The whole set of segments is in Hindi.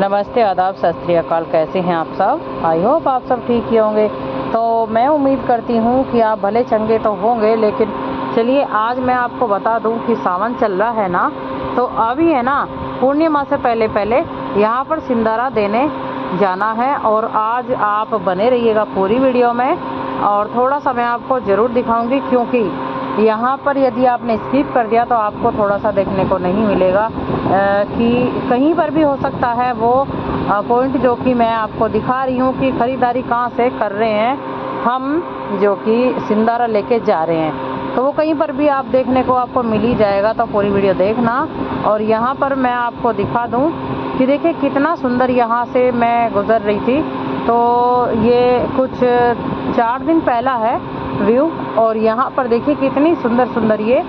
नमस्ते, आदाब, सत श्री अकाल। कैसे हैं आप सब? आई होप आप सब ठीक ही होंगे। तो मैं उम्मीद करती हूँ कि आप भले चंगे तो होंगे। लेकिन चलिए आज मैं आपको बता दूँ कि सावन चल रहा है ना, तो अभी है ना पूर्णिमा से पहले पहले यहाँ पर सिंदारा देने जाना है। और आज आप बने रहिएगा पूरी वीडियो में, और थोड़ा सा मैं आपको ज़रूर दिखाऊंगी, क्योंकि यहाँ पर यदि आपने स्किप कर दिया तो आपको थोड़ा सा देखने को नहीं मिलेगा कि कहीं पर भी हो सकता है वो पॉइंट जो कि मैं आपको दिखा रही हूँ कि ख़रीदारी कहाँ से कर रहे हैं हम, जो कि सिंदारा लेके जा रहे हैं, तो वो कहीं पर भी आप देखने को आपको मिल ही जाएगा। तो पूरी वीडियो देखना। और यहाँ पर मैं आपको दिखा दूँ कि देखिए कितना सुंदर यहाँ से मैं गुज़र रही थी। तो ये कुछ 4 दिन पहला है व्यू। और यहाँ पर देखिए कितनी सुंदर सुंदर ये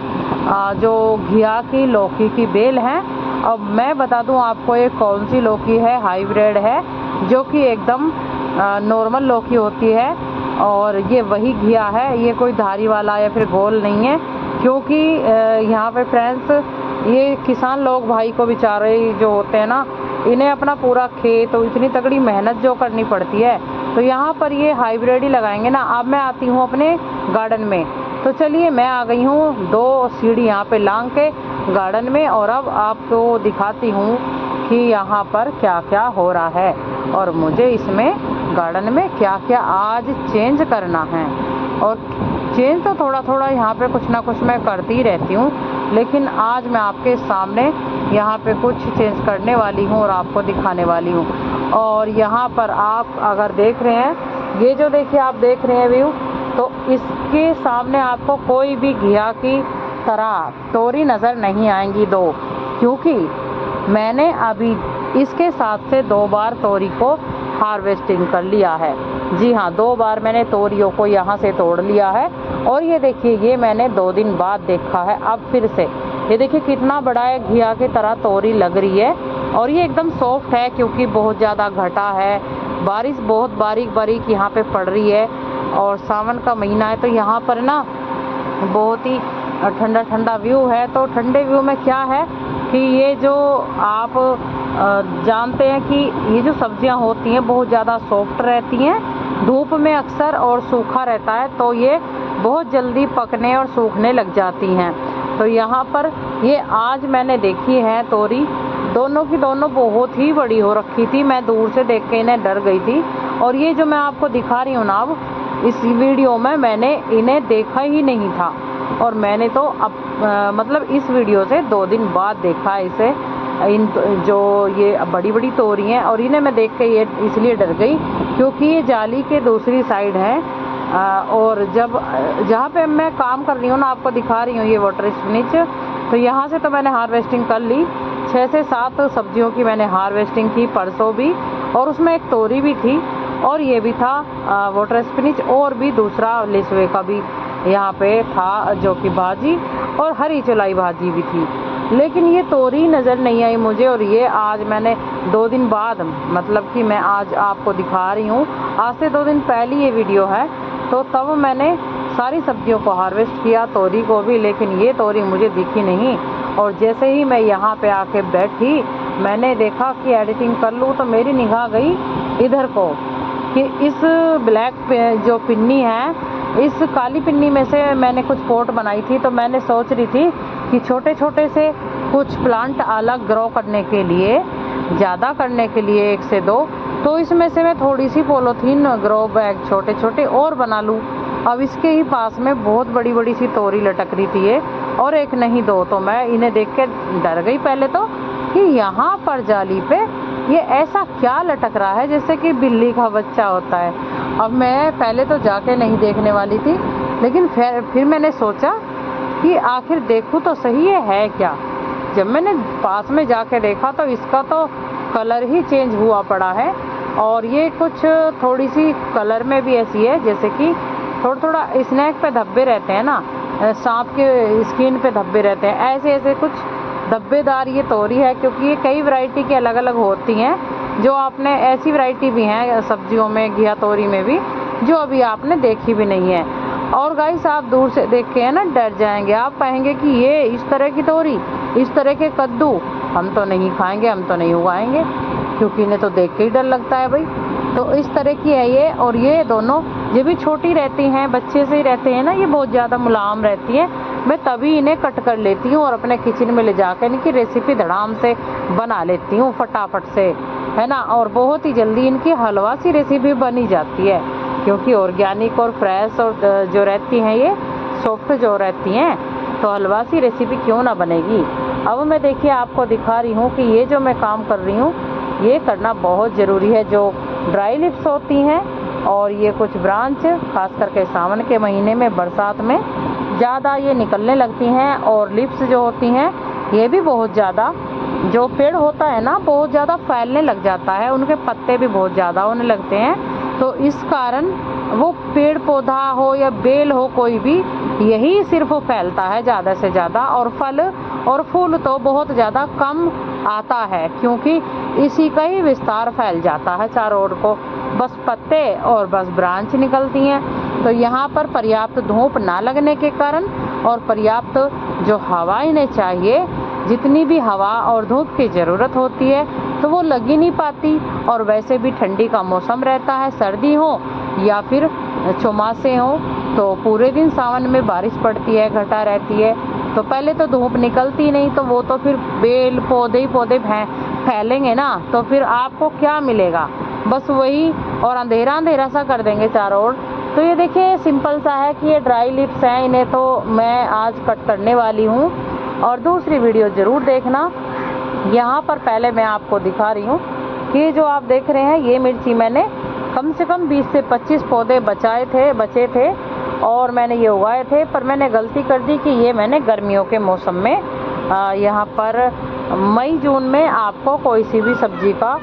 जो घिया की लौकी की बेल है। अब मैं बता दूं आपको ये कौन सी लौकी है, हाइब्रिड है, जो कि एकदम नॉर्मल लौकी होती है। और ये वही घिया है, ये कोई धारी वाला या फिर गोल नहीं है। क्योंकि यहाँ पे फ्रेंड्स ये किसान लोग भाई को बेचारे जो होते हैं ना, इन्हें अपना पूरा खेत तो इतनी तगड़ी मेहनत जो करनी पड़ती है, तो यहाँ पर ये हाइब्रिड ही लगाएंगे ना। अब मैं आती हूँ अपने गार्डन में। तो चलिए मैं आ गई हूँ 2 सीढ़ी यहाँ पे लांग के गार्डन में, और अब आपको दिखाती हूँ कि यहाँ पर क्या क्या हो रहा है और मुझे इसमें गार्डन में क्या क्या आज चेंज करना है। और चेंज तो थोड़ा थोड़ा यहाँ पे कुछ ना कुछ मैं करती ही रहती हूँ, लेकिन आज मैं आपके सामने यहाँ पे कुछ चेंज करने वाली हूँ और आपको दिखाने वाली हूँ। और यहाँ पर आप अगर देख रहे हैं, ये जो देखिए आप देख रहे हैं व्यू, तो इसके सामने आपको कोई भी घिया की तरह तोरी नज़र नहीं आएंगी 2, क्योंकि मैंने अभी इसके साथ से 2 बार तोरी को हार्वेस्टिंग कर लिया है। जी हाँ, 2 बार मैंने तोरियों को यहाँ से तोड़ लिया है। और ये देखिए ये मैंने 2 दिन बाद देखा है अब फिर से। ये देखिए कितना बड़ा है, घिया की तरह तोरी लग रही है। और ये एकदम सॉफ्ट है क्योंकि बहुत ज़्यादा घटा है, बारिश बहुत बारीक बारीक यहाँ पे पड़ रही है। और सावन का महीना है तो यहाँ पर ना बहुत ही ठंडा ठंडा व्यू है। तो ठंडे व्यू में क्या है कि ये जो आप जानते हैं कि ये जो सब्जियां होती हैं बहुत ज़्यादा सॉफ्ट रहती हैं धूप में अक्सर, और सूखा रहता है तो ये बहुत जल्दी पकने और सूखने लग जाती हैं। तो यहाँ पर ये आज मैंने देखी है तोरी, दोनों की दोनों बहुत ही बड़ी हो रखी थी। मैं दूर से देख के इन्हें डर गई थी। और ये जो मैं आपको दिखा रही हूँ ना अब इस वीडियो में, मैंने इन्हें देखा ही नहीं था। और मैंने तो अब मतलब इस वीडियो से 2 दिन बाद देखा इसे, इन जो ये बड़ी बड़ी तोरी हैं। और इन्हें मैं देख के ये इसलिए डर गई क्योंकि ये जाली के दूसरी साइड है। और जब जहाँ पे मैं काम कर रही हूँ ना, आपको दिखा रही हूँ ये वाटर स्पिनिच, तो यहाँ से तो मैंने हार्वेस्टिंग कर ली। 6 से 7 सब्जियों की मैंने हार्वेस्टिंग की परसों भी, और उसमें एक तोरी भी थी और ये भी था वाटर स्पिनिच, और भी दूसरा लेसवे का भी यहाँ पे था जो कि भाजी, और हरी चौलाई भाजी भी थी। लेकिन ये तोरी नज़र नहीं आई मुझे। और ये आज मैंने 2 दिन बाद, मतलब कि मैं आज आपको दिखा रही हूँ, आज से 2 दिन पहले ये वीडियो है, तो तब मैंने सारी सब्जियों को हार्वेस्ट किया, तोरी को भी, लेकिन ये तोरी मुझे दिखी नहीं। और जैसे ही मैं यहाँ पे आके बैठी, मैंने देखा कि एडिटिंग कर लूँ, तो मेरी निगाह गई इधर को कि इस ब्लैक जो पिन्नी है, इस काली पिन्नी में से मैंने कुछ पॉट बनाई थी। तो मैंने सोच रही थी कि छोटे छोटे से कुछ प्लांट अलग ग्रो करने के लिए, ज़्यादा करने के लिए 1 से 2, तो इसमें से मैं थोड़ी सी पॉलीथीन ग्रो बैग छोटे छोटे और बना लूँ। अब इसके ही पास में बहुत बड़ी बड़ी सी तोरी लटक रही थी ये, और एक नहीं 2। तो मैं इन्हें देख के डर गई पहले तो कि यहाँ पर जाली पे ये ऐसा क्या लटक रहा है जैसे कि बिल्ली का बच्चा होता है। अब मैं पहले तो जाके नहीं देखने वाली थी, लेकिन फिर मैंने सोचा कि आखिर देखूँ तो सही ये है क्या। जब मैंने पास में जाके देखा तो इसका तो कलर ही चेंज हुआ पड़ा है। और ये कुछ थोड़ी सी कलर में भी ऐसी है जैसे कि थोड़ा थोड़ा स्नैक पे धब्बे रहते हैं ना, सांप के स्किन पे धब्बे रहते हैं, ऐसे ऐसे कुछ धब्बेदार ये तोरी है। क्योंकि ये कई वैरायटी की अलग अलग होती हैं, जो आपने ऐसी वैरायटी भी हैं सब्जियों में, घिया तोरी में भी, जो अभी आपने देखी भी नहीं है। और गाइस आप दूर से देख के है ना डर जाएंगे, आप कहेंगे कि ये इस तरह की तोरी, इस तरह के कद्दू हम तो नहीं खाएंगे, हम तो नहीं उगाएंगे। क्योंकि इन्हें तो देख के ही डर लगता है भाई। तो इस तरह की है ये। और ये दोनों ये भी छोटी रहती हैं, बच्चे से ही रहते हैं ना, ये बहुत ज़्यादा मुलायम रहती हैं। मैं तभी इन्हें कट कर लेती हूँ और अपने किचन में ले जाकर इनकी रेसिपी धड़ाम से बना लेती हूँ फटाफट से, है ना। और बहुत ही जल्दी इनकी हलवा सी रेसिपी बनी जाती है, क्योंकि ऑर्गेनिक और फ्रेश और जो रहती हैं ये सॉफ्ट जो रहती हैं, तो हलवा सी रेसिपी क्यों ना बनेगी। अब मैं देखिए आपको दिखा रही हूँ कि ये जो मैं काम कर रही हूँ ये करना बहुत ज़रूरी है। जो ड्राई लिप्स होती हैं और ये कुछ ब्रांच खास करके सावन के महीने में, बरसात में ज़्यादा ये निकलने लगती हैं। और लिप्स जो होती हैं ये भी बहुत ज़्यादा, जो पेड़ होता है ना बहुत ज़्यादा फैलने लग जाता है, उनके पत्ते भी बहुत ज़्यादा होने लगते हैं। तो इस कारण वो पेड़ पौधा हो या बेल हो कोई भी, यही सिर्फ फैलता है ज़्यादा से ज़्यादा, और फल और फूल तो बहुत ज़्यादा कम आता है, क्योंकि इसी का ही विस्तार फैल जाता है चारों ओर को, बस पत्ते और बस ब्रांच निकलती हैं। तो यहाँ पर पर्याप्त धूप ना लगने के कारण और पर्याप्त जो हवा इन्हें चाहिए, जितनी भी हवा और धूप की ज़रूरत होती है तो वो लग ही नहीं पाती। और वैसे भी ठंडी का मौसम रहता है, सर्दी हो या फिर चौमासे हो, तो पूरे दिन सावन में बारिश पड़ती है, घटा रहती है, तो पहले तो धूप निकलती नहीं, तो वो तो फिर बेल पौधे ही पौधे फैलेंगे ना, तो फिर आपको क्या मिलेगा, बस वही, और अंधेरा अंधेरा सा कर देंगे चारों ओर। तो ये देखिए सिंपल सा है कि ये ड्राई लिप्स हैं, इन्हें तो मैं आज कट करने वाली हूँ और दूसरी वीडियो ज़रूर देखना। यहाँ पर पहले मैं आपको दिखा रही हूँ कि जो आप देख रहे हैं ये मिर्ची मैंने कम से कम 20 से 25 पौधे बचे थे और मैंने ये उगाए थे, पर मैंने गलती कर दी कि ये मैंने गर्मियों के मौसम में यहाँ पर मई जून में आपको कोई सी भी सब्जी का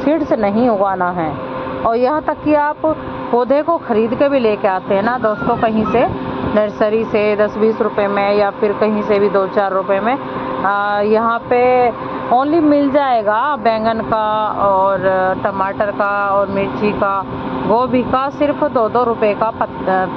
सीड्स नहीं उगाना है। और यहाँ तक कि आप पौधे को ख़रीद के भी लेके आते हैं ना दोस्तों, कहीं से नर्सरी से 10-20 रुपए में या फिर कहीं से भी 2-4 रुपए में, यहाँ पे ओनली मिल जाएगा बैंगन का और टमाटर का और मिर्ची का, गोभी का सिर्फ 2-2 रुपए का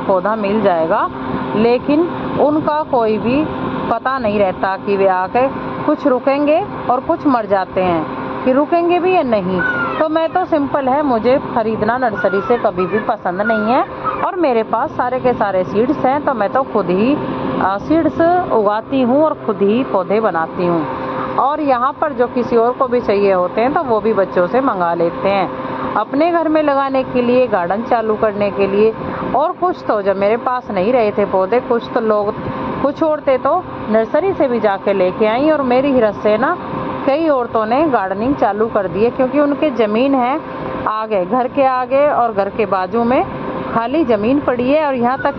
पौधा मिल जाएगा। लेकिन उनका कोई भी पता नहीं रहता कि वे आके कुछ रुकेंगे और कुछ मर जाते हैं, कि रुकेंगे भी या नहीं। तो मैं तो सिंपल है, मुझे ख़रीदना नर्सरी से कभी भी पसंद नहीं है और मेरे पास सारे के सारे सीड्स हैं, तो मैं तो खुद ही सीड्स उगाती हूँ और खुद ही पौधे बनाती हूँ। और यहाँ पर जो किसी और को भी चाहिए होते हैं तो वो भी बच्चों से मंगा लेते हैं अपने घर में लगाने के लिए, गार्डन चालू करने के लिए। और कुछ तो जब मेरे पास नहीं रहे थे पौधे, कुछ औरतें तो नर्सरी से भी जाके लेके आई और मेरी हिरत से ना कई औरतों ने गार्डनिंग चालू कर दी है, क्योंकि उनके ज़मीन है आगे, घर के आगे और घर के बाजू में खाली ज़मीन पड़ी है। और यहाँ तक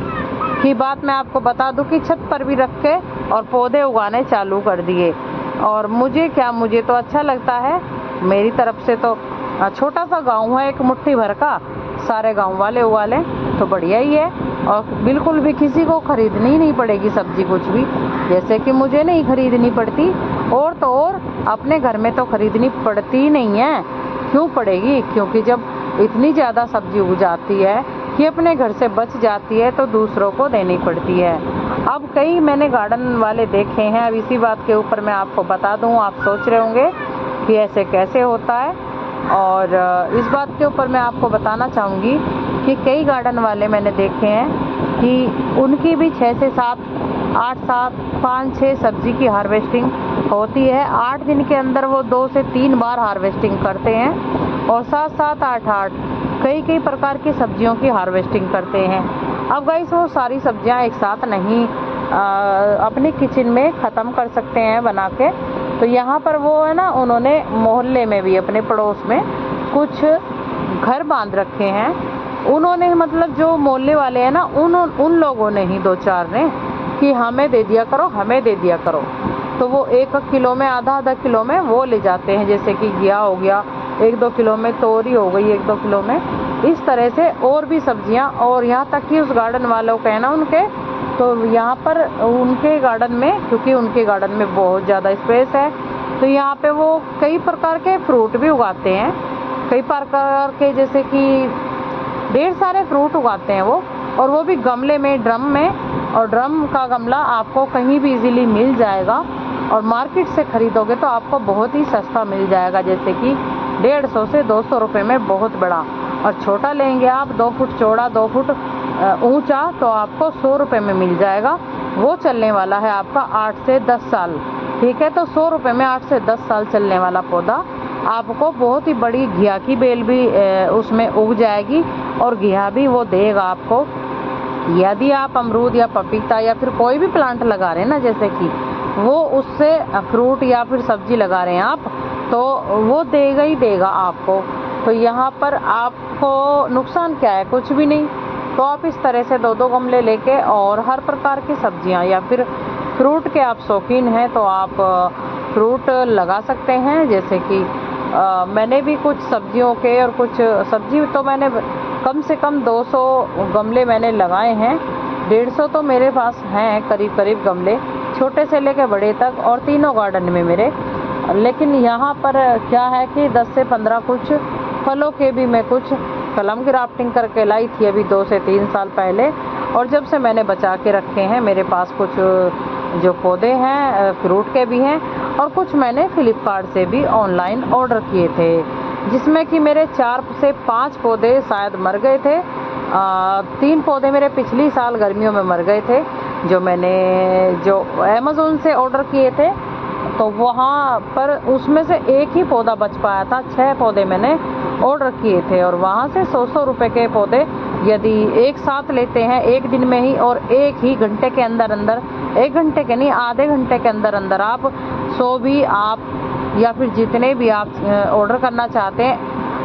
की बात मैं आपको बता दूं कि छत पर भी रख के और पौधे उगाने चालू कर दिए। और मुझे तो अच्छा लगता है, मेरी तरफ से तो छोटा सा गांव है, एक मुट्ठी भर का, सारे गांव वाले उगा लें तो बढ़िया ही है। और बिल्कुल भी किसी को खरीदनी ही नहीं पड़ेगी सब्जी कुछ भी, जैसे कि मुझे नहीं खरीदनी पड़ती, और तो और अपने घर में तो खरीदनी पड़ती ही नहीं है। क्यों पड़ेगी, क्योंकि जब इतनी ज़्यादा सब्जी उग जाती है कि अपने घर से बच जाती है तो दूसरों को देनी पड़ती है। अब कई मैंने गार्डन वाले देखे हैं, अब इसी बात के ऊपर मैं आपको बता दूं, आप सोच रहे होंगे कि ऐसे कैसे होता है। और इस बात के ऊपर मैं आपको बताना चाहूँगी कि कई गार्डन वाले मैंने देखे हैं कि उनकी भी 6 से 7, 8-7, 5-6 सब्जी की हार्वेस्टिंग होती है। 8 दिन के अंदर वो 2 से 3 बार हार्वेस्टिंग करते हैं और 7-7, 8-8 कई प्रकार की सब्जियों की हार्वेस्टिंग करते हैं। अब गाइस वो सारी सब्जियां एक साथ नहीं अपने किचन में ख़त्म कर सकते हैं बना के, तो यहाँ पर वो है ना, उन्होंने मोहल्ले में भी अपने पड़ोस में कुछ घर बांध रखे हैं। उन्होंने मतलब जो मोहल्ले वाले हैं ना, उन लोगों ने ही 2-4 ने कि हमें दे दिया करो, हमें दे दिया करो, तो वो 1 किलो में, आधा किलो में वो ले जाते हैं। जैसे कि घिया हो गया 1-2 किलो में, तोरी हो गई 1-2 किलो में, इस तरह से और भी सब्जियां। और यहाँ तक कि उस गार्डन वालों का है ना, उनके तो यहाँ पर उनके गार्डन में, क्योंकि उनके गार्डन में बहुत ज़्यादा स्पेस है, तो यहाँ पे वो कई प्रकार के फ्रूट भी उगाते हैं, कई प्रकार के, जैसे कि ढेर सारे फ्रूट उगाते हैं वो, और वो भी गमले में, ड्रम में। और ड्रम का गमला आपको कहीं भी इजीली मिल जाएगा और मार्केट से ख़रीदोगे तो आपको बहुत ही सस्ता मिल जाएगा। जैसे कि 150 से 200 रुपये में बहुत बड़ा। और छोटा लेंगे आप 2 फुट चौड़ा 2 फुट ऊंचा तो आपको 100 रुपये में मिल जाएगा। वो चलने वाला है आपका 8 से 10 साल। ठीक है, तो 100 रुपये में 8 से 10 साल चलने वाला पौधा आपको बहुत ही बड़ी घिया की बेल भी उसमें उग जाएगी और घिया भी वो देगा आपको। यदि आप अमरूद या पपीता या फिर कोई भी प्लांट लगा रहे हैं ना, जैसे कि वो उससे फ्रूट या फिर सब्जी लगा रहे हैं आप, तो वो देगा ही देगा आपको। तो यहाँ पर आपको नुकसान क्या है? कुछ भी नहीं। तो आप इस तरह से 2-2 गमले लेके और हर प्रकार की सब्जियाँ या फिर फ्रूट के आप शौकीन हैं तो आप फ्रूट लगा सकते हैं। जैसे कि मैंने भी कुछ सब्जियों के और कुछ सब्जी तो मैंने कम से कम 200 गमले मैंने लगाए हैं। 150 तो मेरे पास हैं करीब करीब गमले, छोटे से लेकर बड़े तक, और तीनों गार्डन में मेरे। लेकिन यहाँ पर क्या है कि 10 से 15 कुछ फलों के भी मैं कुछ कलम ग्राफ्टिंग करके लाई थी अभी 2 से 3 साल पहले, और जब से मैंने बचा के रखे हैं। मेरे पास कुछ जो पौधे हैं फ्रूट के भी हैं और कुछ मैंने फ्लिपकार्ट से भी ऑनलाइन ऑर्डर किए थे, जिसमें कि मेरे 4 से 5 पौधे शायद मर गए थे। 3 पौधे मेरे पिछली साल गर्मियों में मर गए थे जो मैंने अमेज़न से ऑर्डर किए थे। तो वहाँ पर उसमें से एक ही पौधा बच पाया था। 6 पौधे मैंने ऑर्डर किए थे और वहाँ से 100 रुपये के पौधे यदि एक साथ लेते हैं एक दिन में ही और एक ही घंटे के अंदर अंदर, 1 घंटे के नहीं आधे घंटे के अंदर अंदर आप 100 भी आप या फिर जितने भी आप ऑर्डर करना चाहते हैं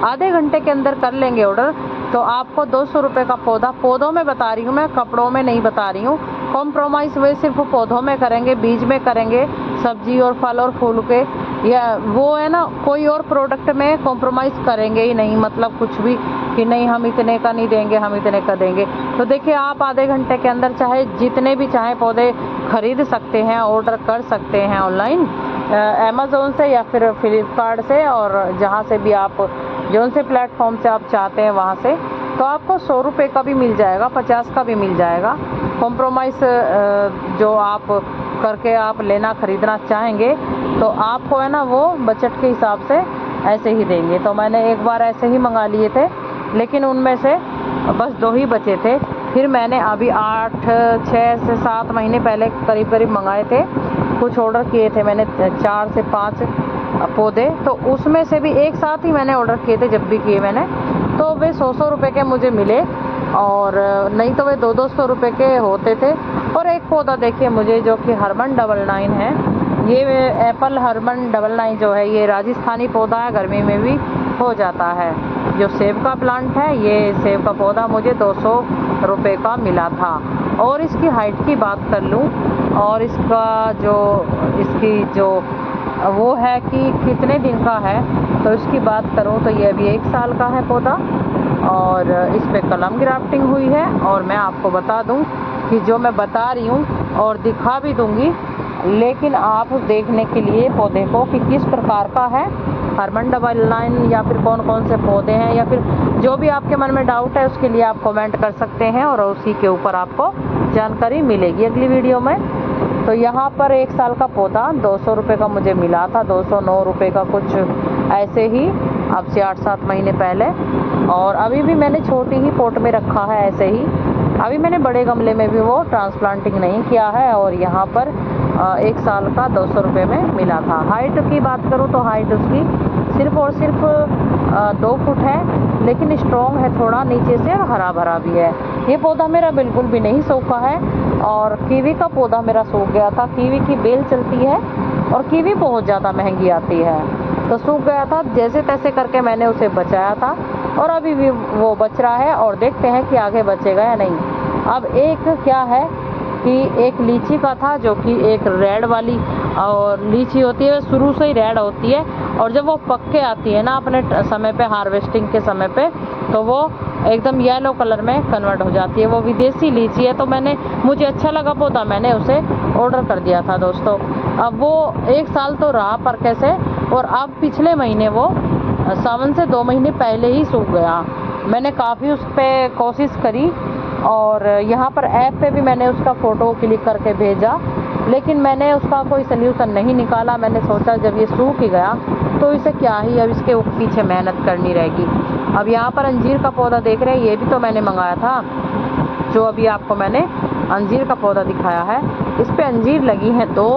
आधे घंटे के अंदर कर लेंगे ऑर्डर, तो आपको 200 रुपये का पौधों में बता रही हूँ मैं, कपड़ों में नहीं बता रही हूँ। कॉम्प्रोमाइज़ वे सिर्फ पौधों में करेंगे, बीज में करेंगे, सब्जी और फल और फूल के, या वो है ना, कोई और प्रोडक्ट में कॉम्प्रोमाइज़ करेंगे ही नहीं। मतलब कुछ भी कि नहीं हम इतने का नहीं देंगे, हम इतने का देंगे। तो देखिए आप आधे घंटे के अंदर चाहे जितने भी चाहे पौधे खरीद सकते हैं, ऑर्डर कर सकते हैं ऑनलाइन अमेज़न से या फिर फ्लिपकार्ट से, और जहाँ से भी आप जौन से प्लेटफॉर्म से आप चाहते हैं वहाँ से। तो आपको 100 रुपये का भी मिल जाएगा, 50 का भी मिल जाएगा। कॉम्प्रोमाइज़ जो आप करके आप लेना खरीदना चाहेंगे तो आपको है ना वो बजट के हिसाब से ऐसे ही देंगे। तो मैंने एक बार ऐसे ही मंगा लिए थे, लेकिन उनमें से बस 2 ही बचे थे। फिर मैंने अभी 6 से 7 महीने पहले करीब करीब मंगाए थे, कुछ ऑर्डर किए थे मैंने 4 से 5 पौधे, तो उसमें से भी एक साथ ही मैंने ऑर्डर किए थे। जब भी किए मैंने तो वे 100 रुपये के मुझे मिले, और नहीं तो वे 200 रुपये के होते थे। और एक पौधा देखिए मुझे जो कि हरमन 99 है, ये एप्पल हरमन 99 जो है ये राजस्थानी पौधा है, गर्मी में भी हो जाता है। जो सेब का प्लांट है, ये सेब का पौधा मुझे 200 रुपये का मिला था। और इसकी हाइट की बात कर लूँ और इसकी जो वो है कि कितने दिन का है, तो इसकी बात करूँ तो ये अभी 1 साल का है पौधा, और इस पे कलम ग्राफ्टिंग हुई है। और मैं आपको बता दूं कि जो मैं बता रही हूँ और दिखा भी दूंगी, लेकिन आप देखने के लिए पौधे को कि किस प्रकार का है हरमन 99 या फिर कौन कौन से पौधे हैं, या फिर जो भी आपके मन में डाउट है उसके लिए आप कमेंट कर सकते हैं और उसी के ऊपर आपको जानकारी मिलेगी अगली वीडियो में। तो यहाँ पर 1 साल का पौधा 200 रुपये का मुझे मिला था, 209 रुपये का कुछ ऐसे ही, अब से 8-7 महीने पहले। और अभी भी मैंने छोटी ही पॉट में रखा है ऐसे ही, अभी मैंने बड़े गमले में भी वो ट्रांसप्लांटिंग नहीं किया है। और यहाँ पर 1 साल का 200 रुपये में मिला था। हाइट की बात करूँ तो हाइट उसकी सिर्फ और सिर्फ 2 फुट है, लेकिन स्ट्रॉन्ग है थोड़ा नीचे से और हरा भरा भी है। ये पौधा मेरा बिल्कुल भी नहीं सूखा है। और कीवी का पौधा मेरा सूख गया था, कीवी की बेल चलती है और कीवी बहुत ज़्यादा महंगी आती है, तो सूख गया था। जैसे तैसे करके मैंने उसे बचाया था और अभी भी वो बच रहा है, और देखते हैं कि आगे बचेगा या नहीं। अब एक क्या है कि एक लीची का था, जो कि एक रेड वाली और लीची होती है, शुरू से ही रेड होती है, और जब वो पक के आती है ना अपने समय पे, हार्वेस्टिंग के समय पे, तो वो एकदम येलो कलर में कन्वर्ट हो जाती है। वो विदेशी लीची है, तो मुझे अच्छा लगा पौधा, मैंने उसे ऑर्डर कर दिया था दोस्तों। अब वो 1 साल तो रहा पर कैसे, और अब पिछले महीने वो सावन से 2 महीने पहले ही सूख गया। मैंने काफ़ी उस पर कोशिश करी और यहाँ पर ऐप पे भी मैंने उसका फ़ोटो क्लिक करके भेजा, लेकिन मैंने उसका कोई सल्यूशन नहीं निकाला। मैंने सोचा जब ये सूख ही गया तो इसे क्या ही अब इसके पीछे मेहनत करनी रहेगी। अब यहाँ पर अंजीर का पौधा देख रहे हैं, ये भी तो मैंने मंगाया था, जो अभी आपको मैंने अंजीर का पौधा दिखाया है। इस पे अंजीर लगी हैं 2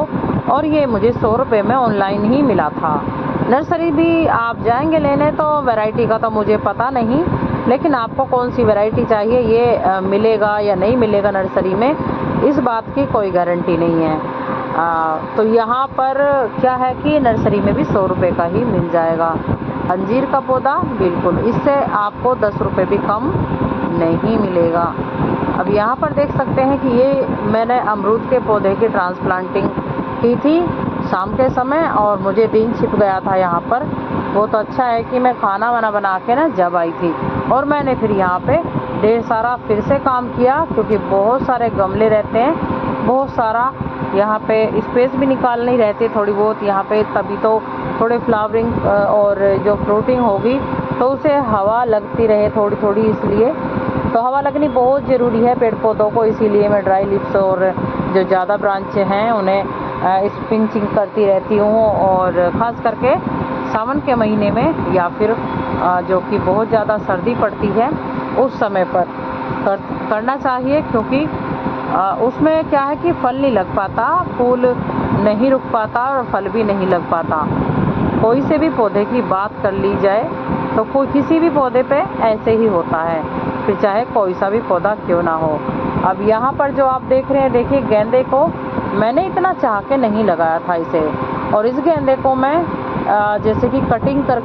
और ये मुझे 100 रुपये में ऑनलाइन ही मिला था। नर्सरी भी आप जाएंगे लेने तो वैरायटी का तो मुझे पता नहीं, लेकिन आपको कौन सी वैरायटी चाहिए ये मिलेगा या नहीं मिलेगा नर्सरी में, इस बात की कोई गारंटी नहीं है। तो यहाँ पर क्या है कि नर्सरी में भी 100 रुपये का ही मिल जाएगा अंजीर का पौधा, बिल्कुल इससे आपको 10 रुपये भी कम नहीं मिलेगा। अब यहाँ पर देख सकते हैं कि ये मैंने अमरूद के पौधे की ट्रांसप्लांटिंग की थी शाम के समय और मुझे दिन छिप गया था यहाँ पर। वो तो अच्छा है कि मैं खाना वाना बना के ना जब आई थी और मैंने फिर यहाँ पे ढेर सारा फिर से काम किया, क्योंकि बहुत सारे गमले रहते हैं, बहुत सारा यहाँ पे स्पेस भी निकालनी रहती थोड़ी बहुत यहाँ पे, तभी तो थोड़े फ्लावरिंग और जो फ्रूटिंग होगी तो उसे हवा लगती रहे थोड़ी थोड़ी, इसलिए तो हवा लगनी बहुत ज़रूरी है पेड़ पौधों को। इसीलिए मैं ड्राई लिप्स और जो ज़्यादा ब्रांच हैं उन्हें पिंचिंग करती रहती हूँ, और ख़ास करके सावन के महीने में या फिर जो कि बहुत ज़्यादा सर्दी पड़ती है उस समय पर करना चाहिए, क्योंकि उसमें क्या है कि फल नहीं लग पाता, फूल नहीं रुक पाता और फल भी नहीं लग पाता। कोई से भी पौधे की बात कर ली जाए तो कोई किसी भी पौधे पे ऐसे ही होता है, फिर चाहे कोई सा भी पौधा क्यों ना हो। अब यहाँ पर जो आप देख रहे हैं, देखिए गेंदे को मैंने इतना चाह के नहीं लगाया था इसे, और इस गेंदे को मैं जैसे कि कटिंग कर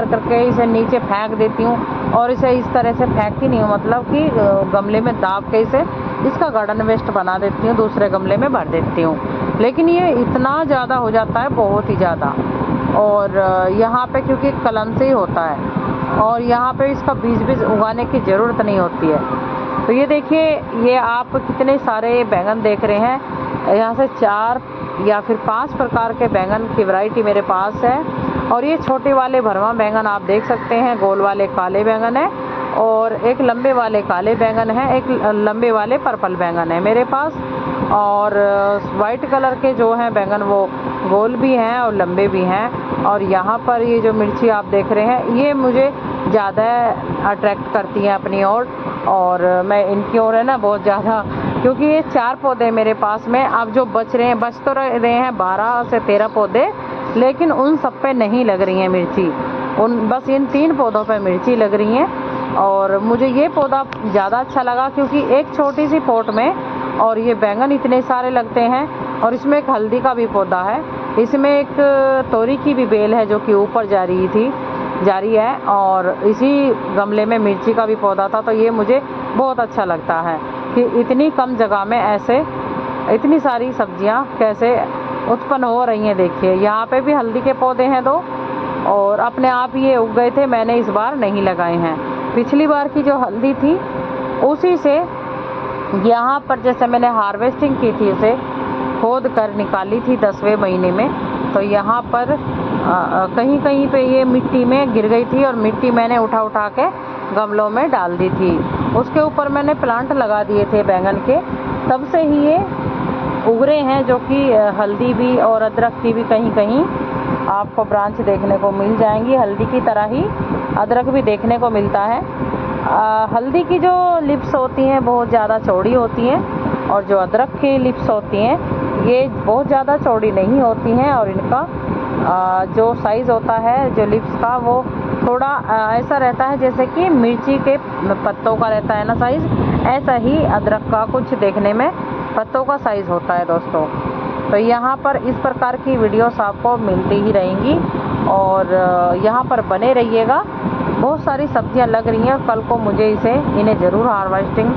करके इसे नीचे फेंक देती हूँ, और इसे इस तरह से फेंकती नहीं हूँ, मतलब कि गमले में दाब के इसे इसका गार्डन वेस्ट बना देती हूँ, दूसरे गमले में भर देती हूँ। लेकिन ये इतना ज़्यादा हो जाता है, बहुत ही ज़्यादा, और यहाँ पे क्योंकि कलम से ही होता है और यहाँ पे इसका बीज उगाने की ज़रूरत नहीं होती है। तो ये देखिए, ये आप कितने सारे बैंगन देख रहे हैं, यहाँ से 4 या फिर 5 प्रकार के बैंगन की वैरायटी मेरे पास है। और ये छोटे वाले भरवा बैंगन आप देख सकते हैं, गोल वाले काले बैंगन है, और एक लंबे वाले काले बैंगन है, एक लंबे वाले पर्पल बैंगन है मेरे पास। और वाइट कलर के जो हैं बैंगन वो गोल भी हैं और लंबे भी हैं। और यहाँ पर ये जो मिर्ची आप देख रहे हैं, ये मुझे ज़्यादा अट्रैक्ट करती हैं अपनी ओर, और मैं इनकी ओर है ना बहुत ज़्यादा, क्योंकि ये 4 पौधे मेरे पास में अब जो बच रहे हैं, बच तो रहे हैं 12 से 13 पौधे, लेकिन उन सब पे नहीं लग रही है मिर्ची, बस इन 3 पौधों पे मिर्ची लग रही हैं। और मुझे ये पौधा ज़्यादा अच्छा लगा क्योंकि एक छोटी सी पॉट में और ये बैंगन इतने सारे लगते हैं। और इसमें एक हल्दी का भी पौधा है, इसमें एक तोरी की भी बेल है जो कि ऊपर जारी है, और इसी गमले में मिर्ची का भी पौधा था। तो ये मुझे बहुत अच्छा लगता है कि इतनी कम जगह में ऐसे इतनी सारी सब्जियां कैसे उत्पन्न हो रही हैं। देखिए यहाँ पे भी हल्दी के पौधे हैं 2, और अपने आप ये उग गए थे, मैंने इस बार नहीं लगाए हैं। पिछली बार की जो हल्दी थी उसी से यहाँ पर जैसे मैंने हार्वेस्टिंग की थी, उसे खोद कर निकाली थी 10वें महीने में, तो यहाँ पर कहीं कहीं पे ये मिट्टी में गिर गई थी, और मिट्टी मैंने उठा के गमलों में डाल दी थी। उसके ऊपर मैंने प्लांट लगा दिए थे बैंगन के, तब से ही ये उगरे हैं, जो कि हल्दी भी और अदरक की भी कहीं कहीं आपको ब्रांच देखने को मिल जाएंगी। हल्दी की तरह ही अदरक भी देखने को मिलता है। हल्दी की जो लिप्स होती हैं बहुत ज़्यादा चौड़ी होती हैं, और जो अदरक की लिप्स होती हैं ये बहुत ज़्यादा चौड़ी नहीं होती हैं, और इनका जो साइज़ होता है जो लिप्स का वो थोड़ा ऐसा रहता है जैसे कि मिर्ची के पत्तों का रहता है ना साइज़, ऐसा ही अदरक का कुछ देखने में पत्तों का साइज़ होता है दोस्तों। तो यहाँ पर इस प्रकार की वीडियोस आपको मिलती ही रहेंगी, और यहाँ पर बने रहिएगा। बहुत सारी सब्जियां लग रही हैं, कल को मुझे इन्हें ज़रूर हार्वेस्टिंग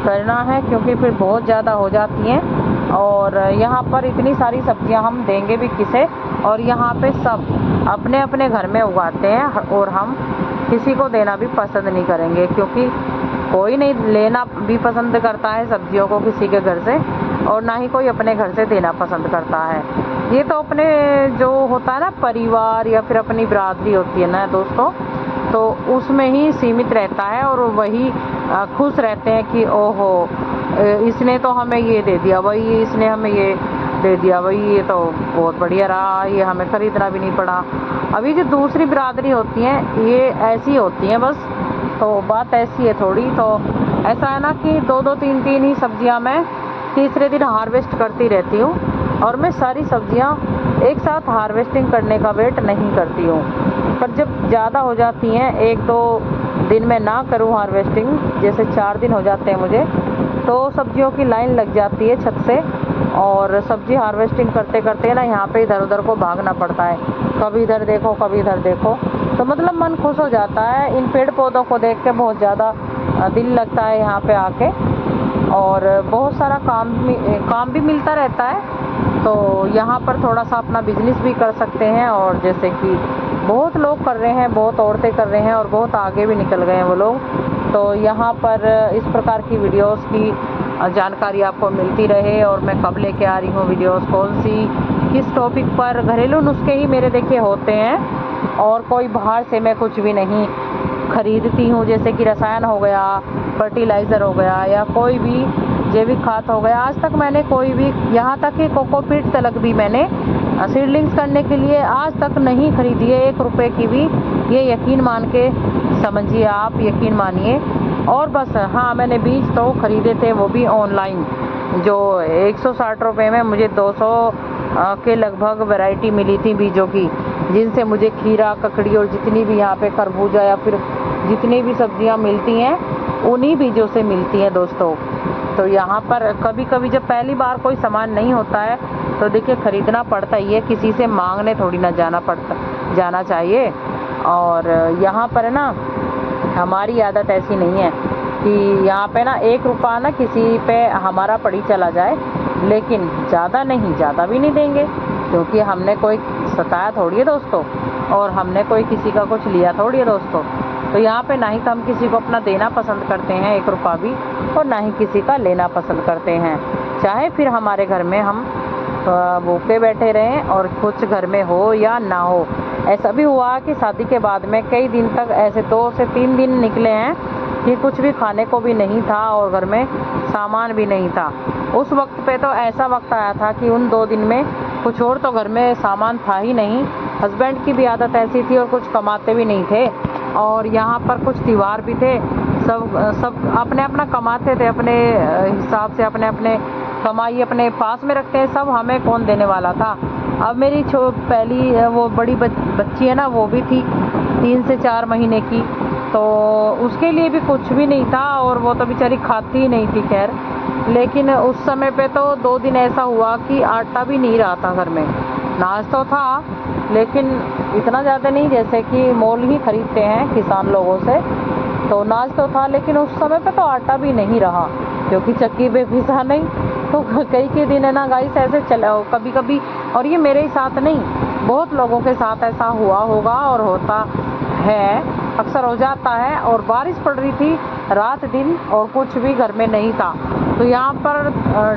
करना है, क्योंकि फिर बहुत ज़्यादा हो जाती हैं। और यहाँ पर इतनी सारी सब्जियां हम देंगे भी किसे, और यहाँ पे सब अपने अपने घर में उगाते हैं, और हम किसी को देना भी पसंद नहीं करेंगे, क्योंकि कोई नहीं लेना भी पसंद करता है सब्जियों को किसी के घर से, और ना ही कोई अपने घर से देना पसंद करता है। ये तो अपने जो होता है ना परिवार या फिर अपनी बिरादरी होती है ना दोस्तों, तो उसमें ही सीमित रहता है, और वही खुश रहते हैं कि ओहो इसने तो हमें ये दे दिया, भाई इसने हमें ये दे दिया भाई, ये तो बहुत बढ़िया रहा, ये हमें खरीदना भी नहीं पड़ा। अभी जो दूसरी बिरादरी होती हैं ये ऐसी होती हैं बस, तो बात ऐसी है थोड़ी। तो ऐसा है ना कि 2-2 3-3 ही सब्जियां मैं तीसरे दिन हार्वेस्ट करती रहती हूँ, और मैं सारी सब्जियां एक साथ हार्वेस्टिंग करने का वेट नहीं करती हूँ। पर जब ज़्यादा हो जाती हैं, 1-2 दिन में ना करूँ हार्वेस्टिंग, जैसे 4 दिन हो जाते हैं मुझे, तो सब्जियों की लाइन लग जाती है छत से, और सब्जी हार्वेस्टिंग करते करते ना यहाँ पे इधर उधर को भागना पड़ता है, कभी इधर देखो कभी इधर देखो। तो मतलब मन खुश हो जाता है इन पेड़ पौधों को देख के, बहुत ज़्यादा दिल लगता है यहाँ पे आके, और बहुत सारा काम भी मिलता रहता है। तो यहाँ पर थोड़ा सा अपना बिजनेस भी कर सकते हैं, और जैसे कि बहुत लोग कर रहे हैं, बहुत औरतें कर रहे हैं, और बहुत आगे भी निकल गए हैं वो लोग। तो यहाँ पर इस प्रकार की वीडियोस की जानकारी आपको मिलती रहे, और मैं कब लेके आ रही हूँ वीडियोस, कौन सी किस टॉपिक पर, घरेलू नुस्खे ही मेरे देखिए होते हैं, और कोई बाहर से मैं कुछ भी नहीं खरीदती हूँ, जैसे कि रसायन हो गया, फर्टिलाइज़र हो गया, या कोई भी जैविक खाद हो गया। आज तक मैंने कोई भी, यहाँ तक कि कोकोपीट तलक भी मैंने सीडलिंग्स करने के लिए आज तक नहीं खरीदी है, 1 रुपये की भी। ये यकीन मान के समझिए, आप यकीन मानिए। और बस हाँ, मैंने बीज तो खरीदे थे, वो भी ऑनलाइन, जो 160 रुपये में मुझे 200 के लगभग वैरायटी मिली थी बीजों की, जिनसे मुझे खीरा, ककड़ी और जितनी भी यहाँ पे खरबूजा या फिर जितनी भी सब्जियाँ मिलती हैं उन्हीं बीजों से मिलती हैं दोस्तों। तो यहाँ पर कभी कभी जब पहली बार कोई सामान नहीं होता है तो देखिए खरीदना पड़ता ही है, किसी से मांगने थोड़ी ना जाना चाहिए। और यहाँ पर है ना, हमारी आदत ऐसी नहीं है कि यहाँ पे ना 1 रुपया ना किसी पे हमारा पड़ी चला जाए, लेकिन ज़्यादा नहीं, ज़्यादा भी नहीं देंगे, क्योंकि हमने कोई सताया थोड़ी है दोस्तों, और हमने कोई किसी का कुछ लिया थोड़ी है दोस्तों। तो यहाँ पे ना ही हम किसी को अपना देना पसंद करते हैं 1 रुपया भी, और ना ही किसी का लेना पसंद करते हैं, चाहे फिर हमारे घर में हम भूखे बैठे रहें और कुछ घर में हो या ना हो। ऐसा भी हुआ कि शादी के बाद में कई दिन तक, ऐसे 2 से 3 दिन निकले हैं कि कुछ भी खाने को भी नहीं था और घर में सामान भी नहीं था। उस वक्त पे तो ऐसा वक्त आया था कि उन 2 दिन में कुछ और तो घर में सामान था ही नहीं। हस्बैंड की भी आदत ऐसी थी, और कुछ कमाते भी नहीं थे, और यहाँ पर कुछ त्योहार भी थे, सब अपने अपना कमाते थे, अपने हिसाब से अपने अपने कमाई अपने पास में रखते हैं सब, हमें कौन देने वाला था। अब मेरी पहली वो बड़ी बच्ची है ना, वो भी थी 3 से 4 महीने की, तो उसके लिए भी कुछ भी नहीं था, और वो तो बेचारी खाती ही नहीं थी खैर। लेकिन उस समय पे तो 2 दिन ऐसा हुआ कि आटा भी नहीं रहा था घर में। नाज तो था, लेकिन इतना ज़्यादा नहीं, जैसे कि मोल ही खरीदते हैं किसान लोगों से, तो नाज तो था, लेकिन उस समय पे तो आटा भी नहीं रहा, क्योंकि चक्की पे पिसा नहीं। तो कई दिन है ना गाइस, ऐसे चला कभी कभी, और ये मेरे ही साथ नहीं, बहुत लोगों के साथ ऐसा हुआ होगा और होता है, अक्सर हो जाता है। और बारिश पड़ रही थी रात दिन, और कुछ भी घर में नहीं था, तो यहाँ पर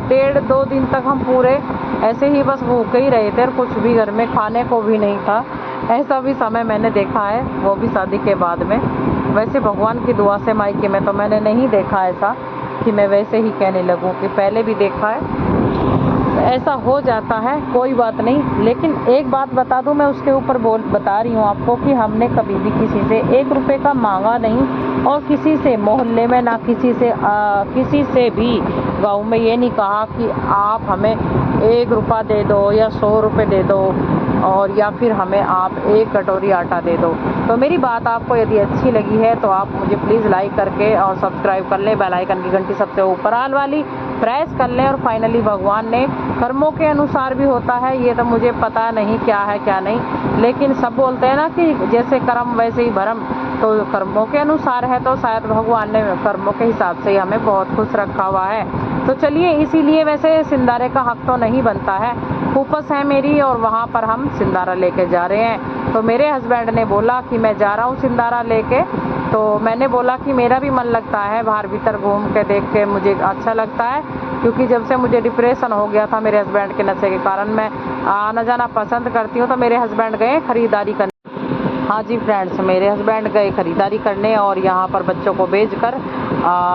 1.5-2 दिन तक हम पूरे ऐसे ही बस भूखे ही रहे थे, और कुछ भी घर में खाने को भी नहीं था। ऐसा भी समय मैंने देखा है, वो भी शादी के बाद में। वैसे भगवान की दुआ से मायके में तो मैंने नहीं देखा ऐसा, कि मैं वैसे ही कहने लगूं कि पहले भी देखा है। ऐसा हो जाता है, कोई बात नहीं। लेकिन एक बात बता दूं, मैं उसके ऊपर बता रही हूँ आपको कि हमने कभी भी किसी से 1 रुपये का मांगा नहीं, और किसी से मोहल्ले में ना किसी से भी गाँव में ये नहीं कहा कि आप हमें 1 रुपया दे दो या 100 रुपये दे दो, और या फिर हमें आप 1 कटोरी आटा दे दो। तो मेरी बात आपको यदि अच्छी लगी है तो आप मुझे प्लीज़ लाइक करके और सब्सक्राइब कर लें, बेल आइकन की घंटी सबसे ऊपर आल वाली प्रेस कर लें। और फाइनली भगवान ने कर्मों के अनुसार भी होता है, ये तो मुझे पता नहीं क्या है क्या नहीं, लेकिन सब बोलते हैं ना कि जैसे कर्म वैसे ही भरम, तो कर्मों के अनुसार है, तो शायद भगवान ने कर्मों के हिसाब से ही हमें बहुत खुश रखा हुआ है। तो चलिए, इसीलिए वैसे सिंदारे का हक तो नहीं बनता है, फूफस है मेरी, और वहाँ पर हम सिंदारा लेके जा रहे हैं। तो मेरे हस्बैंड ने बोला कि मैं जा रहा हूँ सिंदारा लेके, तो मैंने बोला कि मेरा भी मन लगता है बाहर भीतर घूम के देख के, मुझे अच्छा लगता है, क्योंकि जब से मुझे डिप्रेशन हो गया था मेरे हस्बैंड के नशे के कारण, मैं आना जाना पसंद करती हूँ। तो मेरे हस्बैंड गए खरीदारी करने। हाँ जी फ्रेंड्स, मेरे हस्बैंड गए खरीदारी करने, और यहाँ पर बच्चों को भेजकर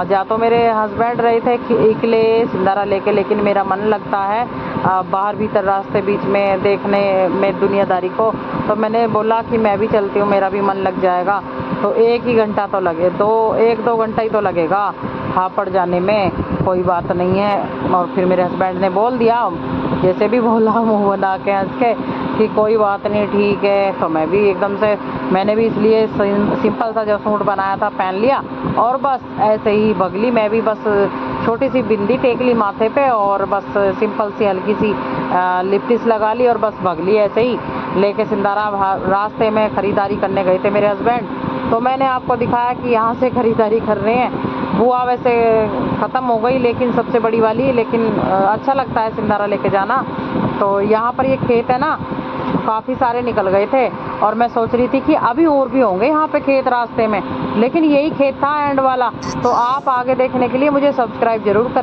जा तो मेरे हस्बैंड रहे थे अकेले सिंदारा लेके, लेकिन मेरा मन लगता है बाहर भीतर रास्ते बीच में देखने में दुनियादारी को, तो मैंने बोला कि मैं भी चलती हूँ, मेरा भी मन लग जाएगा। तो 1 ही घंटा तो लगे, 1-2 घंटा ही तो लगेगा हापड़ जाने में, कोई बात नहीं है। और फिर मेरे हस्बैंड ने बोल दिया, जैसे भी बोला मुँह बना के हंस के, कि कोई बात नहीं ठीक है। तो मैं भी एकदम से, मैंने भी इसलिए सिंपल सा जो सूट बनाया था पहन लिया और बस ऐसे ही भगली। मैं भी बस छोटी सी बिंदी टेक ली माथे पे और बस सिंपल सी हल्की सी लिपस्टिक लगा ली और बस भगली ऐसे ही लेके सिंधारा। रास्ते में खरीदारी करने गए थे मेरे हस्बैंड, तो मैंने आपको दिखाया कि यहाँ से खरीदारी कर रहे हैं। बुआ वैसे ख़त्म हो गई लेकिन सबसे बड़ी वाली, लेकिन अच्छा लगता है सिंधारा लेके जाना। तो यहाँ पर ये खेत है ना, काफ़ी सारे निकल गए थे और मैं सोच रही थी कि अभी और भी होंगे यहाँ पे खेत रास्ते में, लेकिन यही खेत था एंड वाला। तो आप आगे देखने के लिए मुझे सब्सक्राइब जरूर करें।